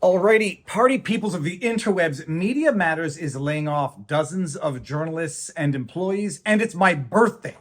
Alrighty, party peoples of the interwebs, Media Matters is laying off dozens of journalists and employees, and it's my birthday.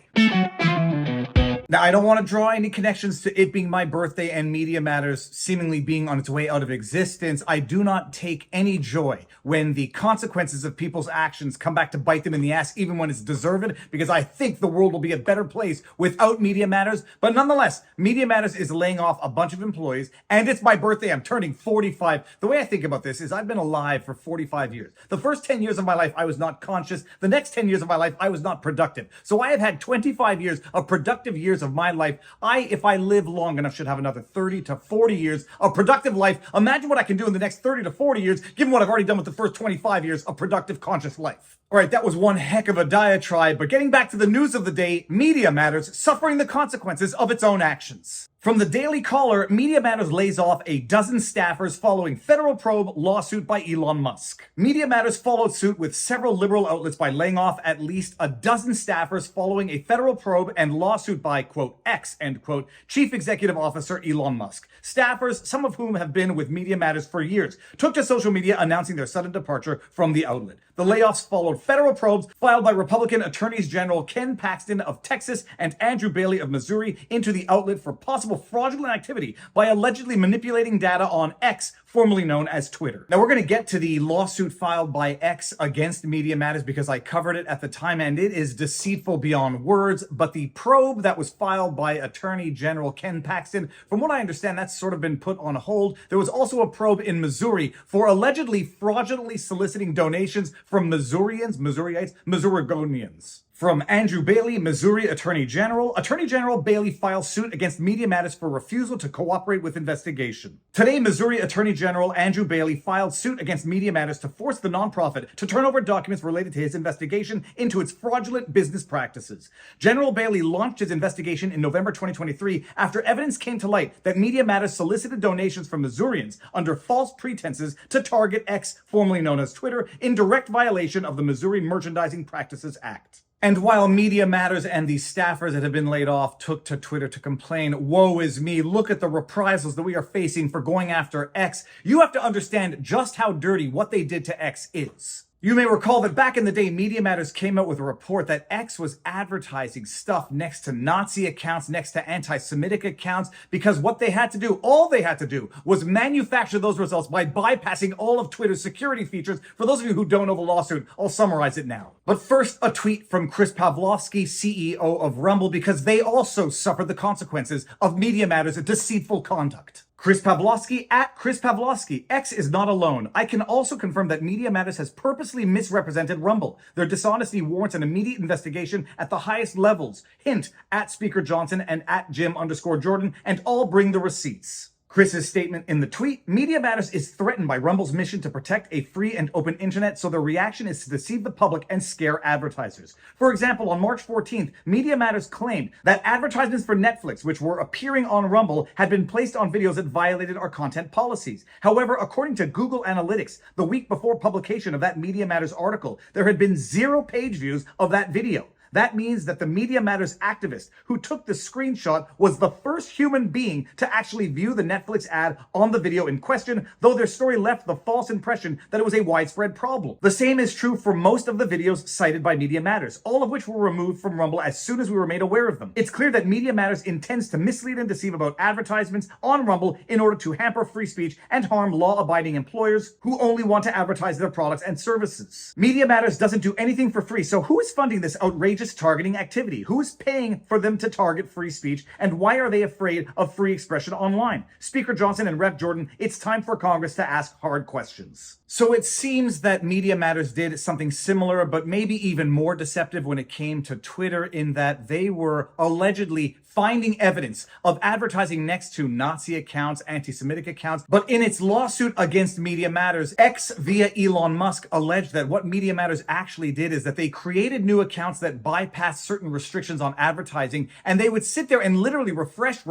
Now, I don't want to draw any connections to it being my birthday and Media Matters seemingly being on its way out of existence. I do not take any joy when the consequences of people's actions come back to bite them in the ass, even when it's deserved, because I think the world will be a better place without Media Matters. But nonetheless, Media Matters is laying off a bunch of employees, and it's my birthday. I'm turning 45. The way I think about this is I've been alive for 45 years. The first 10 years of my life, I was not conscious. The next 10 years of my life, I was not productive. So I have had 25 years of productive years of my life. If I live long enough, should have another 30 to 40 years of productive life. Imagine what I can do in the next 30 to 40 years, given what I've already done with the first 25 years of productive conscious life. All right, that was one heck of a diatribe, but getting back to the news of the day, Media Matters suffering the consequences of its own actions. From the Daily Caller, Media Matters lays off a dozen staffers following federal probe lawsuit by Elon Musk. Media Matters followed suit with several liberal outlets by laying off at least a dozen staffers following a federal probe and lawsuit by, quote, X, end quote, Chief Executive Officer Elon Musk. Staffers, some of whom have been with Media Matters for years, took to social media announcing their sudden departure from the outlet. The layoffs followed federal probes filed by Republican Attorneys General Ken Paxton of Texas and Andrew Bailey of Missouri into the outlet for possible fraudulent activity by allegedly manipulating data on X, formerly known as Twitter. Now, we're going to get to the lawsuit filed by X against Media Matters because I covered it at the time, and it is deceitful beyond words. But the probe that was filed by Attorney General Ken Paxton, from what I understand, that's sort of been put on hold. There was also a probe in Missouri for allegedly fraudulently soliciting donations from Missourians, Missourigonians. From Andrew Bailey, Missouri Attorney General. Attorney General Bailey files suit against Media Matters for refusal to cooperate with investigation. Today, Missouri Attorney General Andrew Bailey filed suit against Media Matters to force the nonprofit to turn over documents related to his investigation into its fraudulent business practices. General Bailey launched his investigation in November 2023 after evidence came to light that Media Matters solicited donations from Missourians under false pretenses to target X, formerly known as Twitter, in direct violation of the Missouri Merchandising Practices Act. And while Media Matters and the staffers that have been laid off took to Twitter to complain, woe is me, look at the reprisals that we are facing for going after X, you have to understand just how dirty what they did to X is. You may recall that back in the day, Media Matters came out with a report that X was advertising stuff next to Nazi accounts, next to anti-Semitic accounts, because what they had to do, all they had to do, was manufacture those results by bypassing all of Twitter's security features. For those of you who don't know the lawsuit, I'll summarize it now. But first, a tweet from Chris Pavlovski, CEO of Rumble, because they also suffered the consequences of Media Matters' deceitful conduct. Chris Pavlovski at Chris Pavlovski. X is not alone. I can also confirm that Media Matters has purposely misrepresented Rumble. Their dishonesty warrants an immediate investigation at the highest levels. Hint at Speaker Johnson and at Jim_Jordan, and all bring the receipts. Chris's statement in the tweet, Media Matters is threatened by Rumble's mission to protect a free and open internet, so their reaction is to deceive the public and scare advertisers. For example, on March 14th, Media Matters claimed that advertisements for Netflix, which were appearing on Rumble, had been placed on videos that violated our content policies. However, according to Google Analytics, the week before publication of that Media Matters article, there had been 0 page views of that video. That means that the Media Matters activist who took the screenshot was the first human being to actually view the Netflix ad on the video in question, though their story left the false impression that it was a widespread problem. The same is true for most of the videos cited by Media Matters, all of which were removed from Rumble as soon as we were made aware of them. It's clear that Media Matters intends to mislead and deceive about advertisements on Rumble in order to hamper free speech and harm law-abiding employers who only want to advertise their products and services. Media Matters doesn't do anything for free, so who is funding this outrageous targeting activity? Who is paying for them to target free speech, and why are they afraid of free expression online? Speaker Johnson and Rep. Jordan, it's time for Congress to ask hard questions. So it seems that Media Matters did something similar, but maybe even more deceptive when it came to Twitter, in that they were allegedly finding evidence of advertising next to Nazi accounts, anti-Semitic accounts. But in its lawsuit against Media Matters, X via Elon Musk alleged that what Media Matters actually did is that they created new accounts that bypassed certain restrictions on advertising, and they would sit there and literally refresh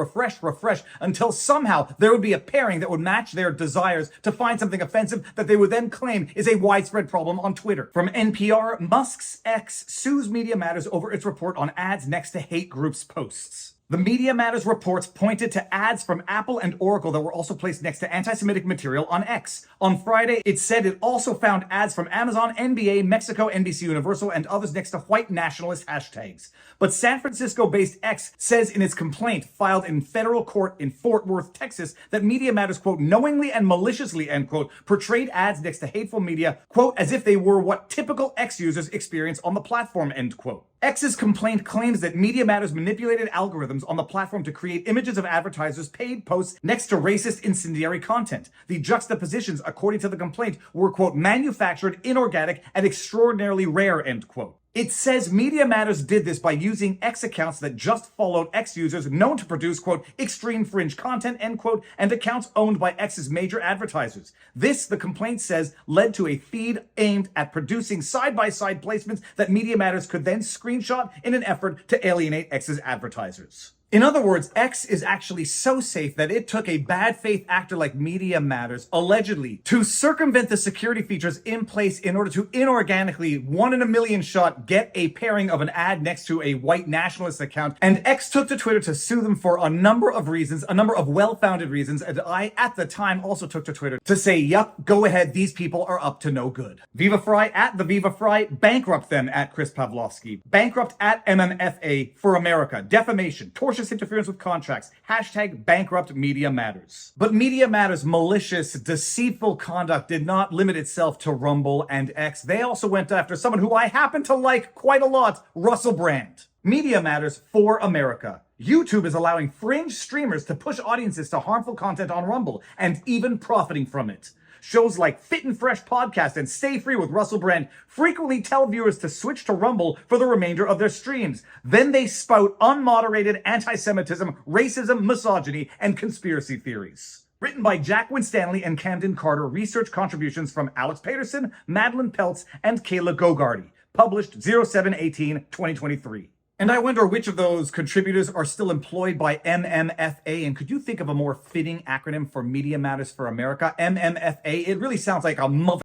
until somehow there would be a pairing that would match their desires to find something offensive that they would then claim is a widespread problem on Twitter. From NPR, Musk's X sues Media Matters over its report on ads next to hate groups posts. The Media Matters reports pointed to ads from Apple and Oracle that were also placed next to anti-Semitic material on X. On Friday, it said it also found ads from Amazon, NBA, Mexico, NBC Universal, and others next to white nationalist hashtags. But San Francisco-based X says in its complaint filed in federal court in Fort Worth, Texas, that Media Matters, quote, knowingly and maliciously, end quote, portrayed ads next to hateful media, quote, as if they were what typical X users experience on the platform, end quote. X's complaint claims that Media Matters manipulated algorithms on the platform to create images of advertisers' paid posts next to racist incendiary content. The juxtapositions, according to the complaint, were, quote, manufactured, inorganic, and extraordinarily rare, end quote. It says Media Matters did this by using X accounts that just followed X users known to produce, quote, extreme fringe content, end quote, and accounts owned by X's major advertisers. This, the complaint says, led to a feed aimed at producing side-by-side placements that Media Matters could then screenshot in an effort to alienate X's advertisers. In other words, X is actually so safe that it took a bad faith actor like Media Matters, allegedly, to circumvent the security features in place in order to inorganically, 1 in a million shot, get a pairing of an ad next to a white nationalist account. And X took to Twitter to sue them for a number of reasons, a number of well-founded reasons. And I, at the time, also took to Twitter to say, yup, go ahead, these people are up to no good. Viva Frei at the Viva Frei, bankrupt them at Chris Pavlovsky, bankrupt at MMFA for America, defamation, torture, interference with contracts, hashtag bankrupt Media Matters. But Media Matters' malicious, deceitful conduct did not limit itself to Rumble and X. They also went after someone who I happen to like quite a lot, Russell Brand. Media Matters for America. YouTube is allowing fringe streamers to push audiences to harmful content on Rumble and even profiting from it. Shows like Fit and Fresh Podcast and Stay Free with Russell Brand frequently tell viewers to switch to Rumble for the remainder of their streams. Then they spout unmoderated anti-Semitism, racism, misogyny, and conspiracy theories. Written by Jack Winstanley and Camden Carter, research contributions from Alex Paterson, Madeline Peltz, and Kayla Gogarty. Published 07/18/2023. And I wonder which of those contributors are still employed by MMFA, and could you think of a more fitting acronym for Media Matters for America? MMFA, it really sounds like a mother.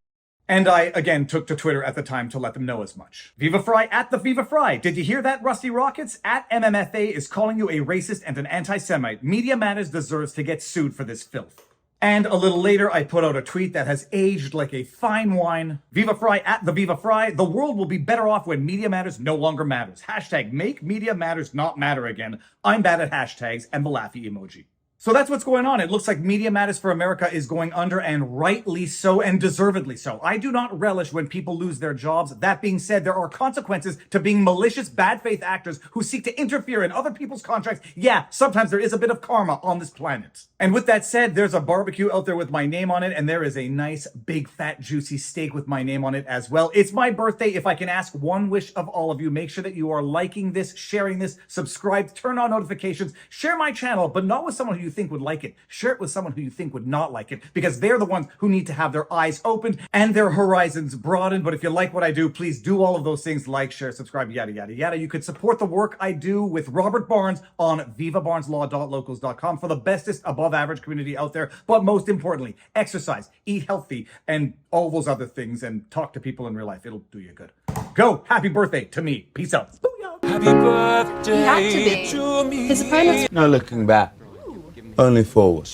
And I, again, took to Twitter at the time to let them know as much. Viva Frei at the Viva Frei. Did you hear that, Rusty Rockets? At MMFA is calling you a racist and an anti-Semite. Media Matters deserves to get sued for this filth. And a little later, I put out a tweet that has aged like a fine wine. Viva Frei at the Viva Frei. The world will be better off when Media Matters no longer matters. Hashtag make Media Matters not matter again. I'm bad at hashtags and the laughy emoji. So that's what's going on. It looks like Media Matters for America is going under, and rightly so, and deservedly so. I do not relish when people lose their jobs. That being said, there are consequences to being malicious, bad faith actors who seek to interfere in other people's contracts. Yeah, sometimes there is a bit of karma on this planet. And with that said, there's a barbecue out there with my name on it, and there is a nice, big, fat, juicy steak with my name on it as well. It's my birthday. If I can ask one wish of all of you, make sure that you are liking this, sharing this, subscribe, turn on notifications, share my channel, but not with someone who you think would like it. Share it with someone who you think would not like it, because they're the ones who need to have their eyes opened and their horizons broadened. But if you like what I do, please do all of those things: like, share, subscribe, yada, yada, yada. You could support the work I do with Robert Barnes on vivabarneslaw.locals.com for the bestest above average community out there. But most importantly, exercise, eat healthy, and all those other things, and talk to people in real life. It'll do you good. Go. Happy birthday to me. Peace out. Happy birthday. He had to be. To me. His opponents No looking back, only forwards.